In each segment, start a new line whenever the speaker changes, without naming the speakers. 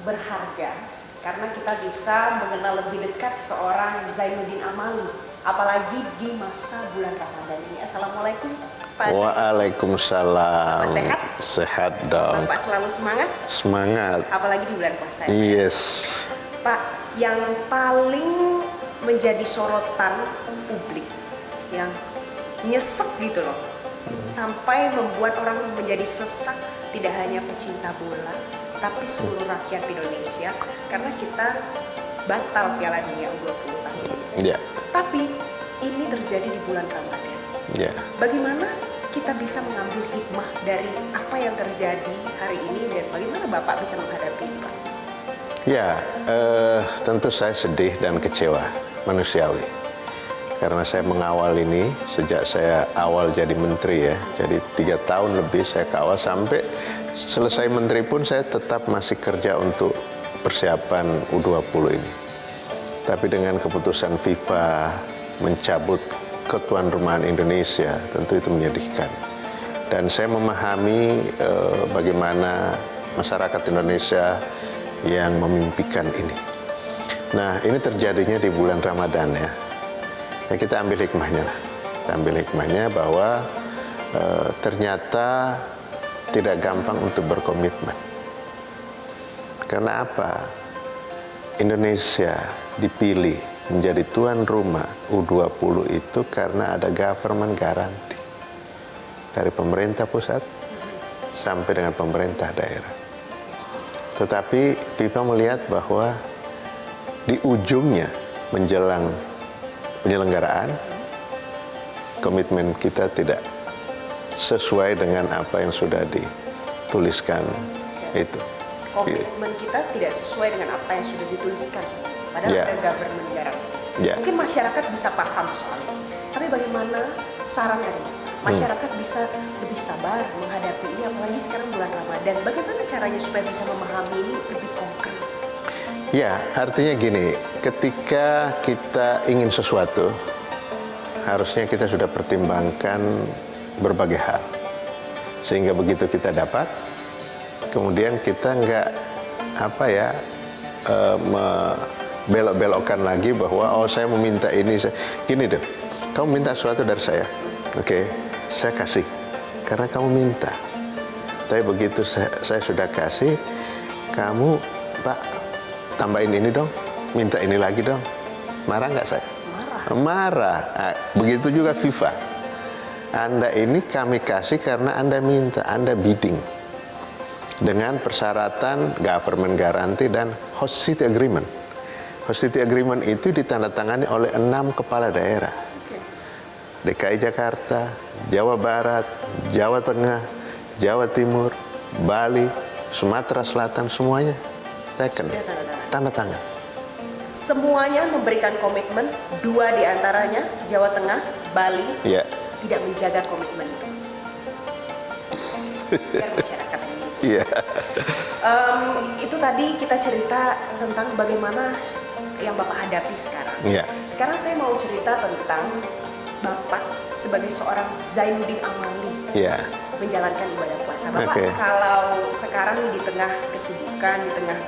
berharga karena kita bisa mengenal lebih dekat seorang Zainuddin Amali, apalagi di masa bulan Ramadan ini. Assalamualaikum Pak Zainuddin.
Waalaikumsalam.
Pak sehat?
Sehat dong.
Bapak selalu semangat?
Semangat.
Apalagi di bulan puasa.
Yes.
Pak, yang paling menjadi sorotan publik, yang nyesek gitu loh, sampai membuat orang menjadi sesak, tidak hanya pecinta bola, tapi seluruh rakyat Indonesia, karena kita batal Piala Dunia U20 tahun ini.
Ya.
Tapi ini terjadi di bulan Ramadan.
Ya.
Bagaimana kita bisa mengambil hikmah dari apa yang terjadi hari ini dan bagaimana Bapak bisa menghadapi itu, Pak?
Ya, tentu saya sedih dan kecewa, manusiawi. Karena saya mengawal ini sejak saya awal jadi menteri ya. Jadi 3 tahun lebih saya kawal sampai selesai menteri pun saya tetap masih kerja untuk persiapan U20 ini. Tapi dengan keputusan FIFA mencabut ketuan rumahan Indonesia, tentu itu menyedihkan. Dan saya memahami bagaimana masyarakat Indonesia yang memimpikan ini. Nah, ini terjadinya di bulan Ramadan ya. Ya kita ambil hikmahnya lah. Kita ambil hikmahnya bahwa ternyata tidak gampang untuk berkomitmen. Karena apa? Indonesia dipilih menjadi tuan rumah U20 itu karena ada government guarantee dari pemerintah pusat sampai dengan pemerintah daerah. Tetapi FIFA melihat bahwa di ujungnya menjelang penyelenggaraan, komitmen kita tidak sesuai dengan apa yang sudah dituliskan itu.
Komitmen kita tidak sesuai dengan apa yang sudah dituliskan, padahal ada government guarantee. Mungkin masyarakat bisa paham soal ini, tapi bagaimana saran dari masyarakat bisa lebih sabar menghadapi ini, apalagi sekarang bulan Ramadan. Bagaimana caranya supaya bisa memahami ini lebih konkret?
Ya, artinya gini, ketika kita ingin sesuatu, harusnya kita sudah pertimbangkan berbagai hal. Sehingga begitu kita dapat, kemudian kita nggak belok-belokkan lagi bahwa oh saya meminta ini. Gini deh, kamu minta sesuatu dari saya, oke, saya kasih karena kamu minta. Tapi begitu saya sudah kasih, kamu Pak tambahin ini dong, minta ini lagi dong. Marah nggak saya? Marah. Nah, begitu juga FIFA. Anda ini kami kasih karena Anda minta, Anda bidding. Dengan persyaratan government guarantee dan host city agreement. Host city agreement itu ditandatangani oleh 6 kepala daerah. DKI Jakarta, Jawa Barat, Jawa Tengah, Jawa Timur, Bali, Sumatera Selatan, semuanya taken. Tanda tangan.
Semuanya memberikan komitmen, 2 diantaranya Jawa Tengah, Bali, tidak menjaga komitmen itu. Biar masyarakat ini. Itu tadi kita cerita tentang bagaimana yang Bapak hadapi sekarang. Sekarang saya mau cerita tentang Bapak sebagai seorang Zainuddin Amali menjalankan ibadah puasa. Bapak kalau sekarang di tengah kesibukan, di tengah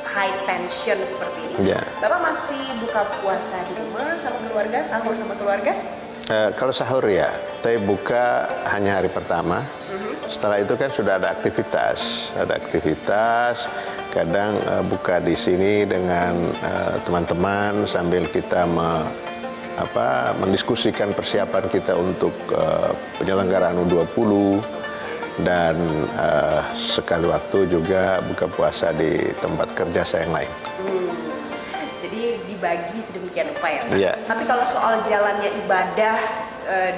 high tension seperti ini, Bapak masih buka puasa di rumah sama keluarga, sahur sama keluarga?
Kalau sahur ya, tapi buka hanya hari pertama. Setelah itu kan sudah ada aktivitas, kadang buka di sini dengan teman-teman sambil kita mendiskusikan persiapan kita untuk penyelenggaraan U20. Dan sekali waktu juga buka puasa di tempat kerja saya yang lain.
Jadi dibagi sedemikian rupa ya, Pak? Tapi kalau soal jalannya ibadah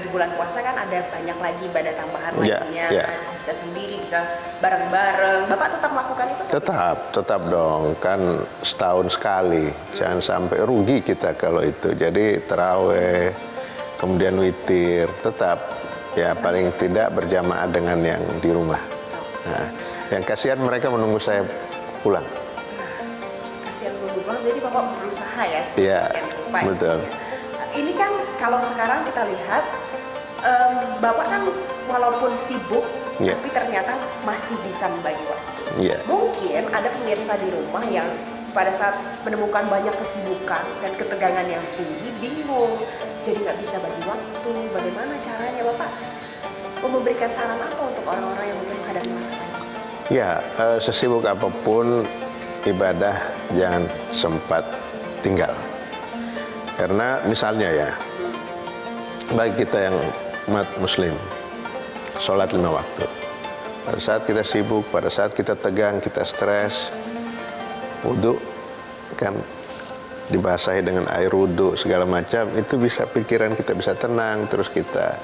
di bulan puasa kan ada banyak lagi ibadah tambahan lainnya, bisa sendiri, bisa bareng-bareng. Bapak tetap melakukan itu?
Tetap dong, kan setahun sekali. Jangan sampai rugi kita kalau itu. Jadi taraweh, kemudian witir, tetap. Ya paling tidak berjamaah dengan yang di rumah. Nah, yang kasihan mereka menunggu saya pulang.
Kasihan menunggu pulang, jadi Bapak berusaha ya?
Iya, betul.
Ini kan kalau sekarang kita lihat, Bapak kan walaupun sibuk, tapi ternyata masih bisa membagi waktu. Mungkin ada pemirsa di rumah yang pada saat menemukan banyak kesibukan dan ketegangan yang tinggi, bingung, jadi nggak bisa bagi waktu. Bagaimana caranya Bapak memberikan saran apa untuk orang-orang yang mungkin menghadapi masalah ini?
Ya, sesibuk apapun ibadah jangan sempat tinggal. Karena misalnya ya, bagi kita yang umat muslim, sholat 5 waktu. Pada saat kita sibuk, pada saat kita tegang, kita stres, wudhu kan dibasahi dengan air wudhu segala macam, itu bisa pikiran kita bisa tenang, terus kita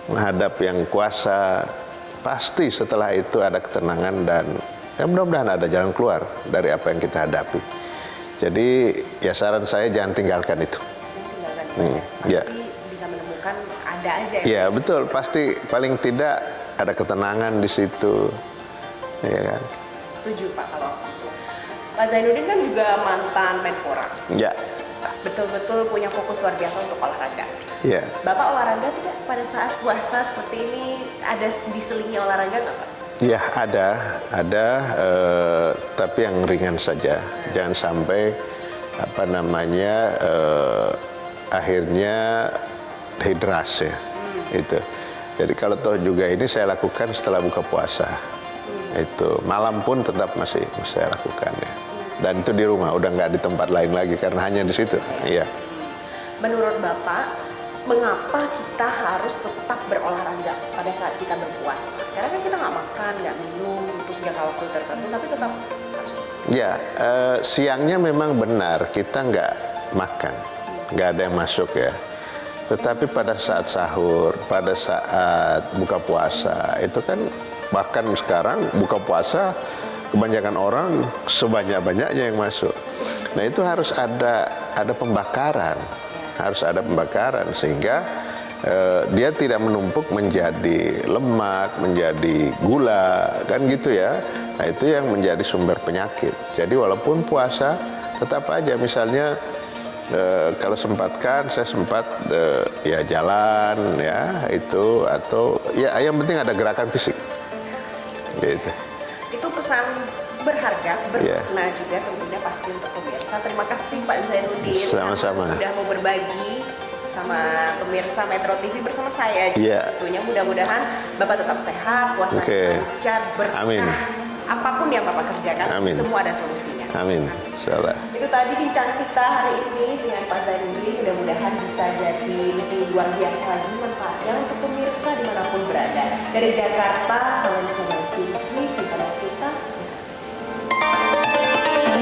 menghadap yang kuasa. Pasti setelah itu ada ketenangan dan ya mudah-mudahan ada jalan keluar dari apa yang kita hadapi. Jadi ya saran saya jangan tinggalkan itu.
Pasti bisa menemukan ada aja ya.
Ya betul, pasti paling tidak ada ketenangan di situ, ya kan.
Setuju Pak kalau itu. Pak Zainuddin kan juga mantan Menpora.
Ya.
Betul-betul punya fokus luar biasa untuk olahraga.
Ya.
Bapak olahraga tidak pada saat puasa seperti ini, ada diselingi olahraga nggak Pak?
Ya ada, tapi yang ringan saja. Jangan sampai akhirnya dehidrasi itu. Jadi kalau toh juga ini saya lakukan setelah buka puasa. Itu malam pun tetap masih saya lakukan ya. Dan itu di rumah, udah nggak di tempat lain lagi karena hanya di situ. Iya.
Menurut Bapak, mengapa kita harus tetap berolahraga pada saat kita berpuasa? Karena kan kita nggak makan, nggak minum untuk jangka waktu tertentu, tapi tetap harus.
Ya, siangnya memang benar kita nggak makan, nggak ada yang masuk ya. Tetapi pada saat sahur, pada saat buka puasa, itu kan bahkan sekarang buka puasa kebanyakan orang sebanyak-banyaknya yang masuk. Nah itu harus ada pembakaran, sehingga dia tidak menumpuk menjadi lemak, menjadi gula, kan gitu ya. Nah itu yang menjadi sumber penyakit. Jadi walaupun puasa tetap aja misalnya kalau saya sempat ya jalan ya itu atau ya yang penting ada gerakan fisik. Gitu.
Itu pesan berharga, bermakna juga tentunya pasti untuk pemirsa. Terima kasih Pak Zainuddin
sama-sama
sudah mau berbagi sama pemirsa Metro TV bersama saya. Tentunya mudah-mudahan Bapak tetap sehat, puasanya lancar, berkah.
Amin.
Apapun yang Bapak kerjakan, semua ada solusinya.
Amin. Insyaallah.
Itu tadi bincang kita hari ini dengan Pak Zainuddin. Mudah-mudahan bisa jadi lebih luar biasa lagi manfaatnya untuk pemirsa dimanapun berada. Dari Jakarta, Valencia Melki.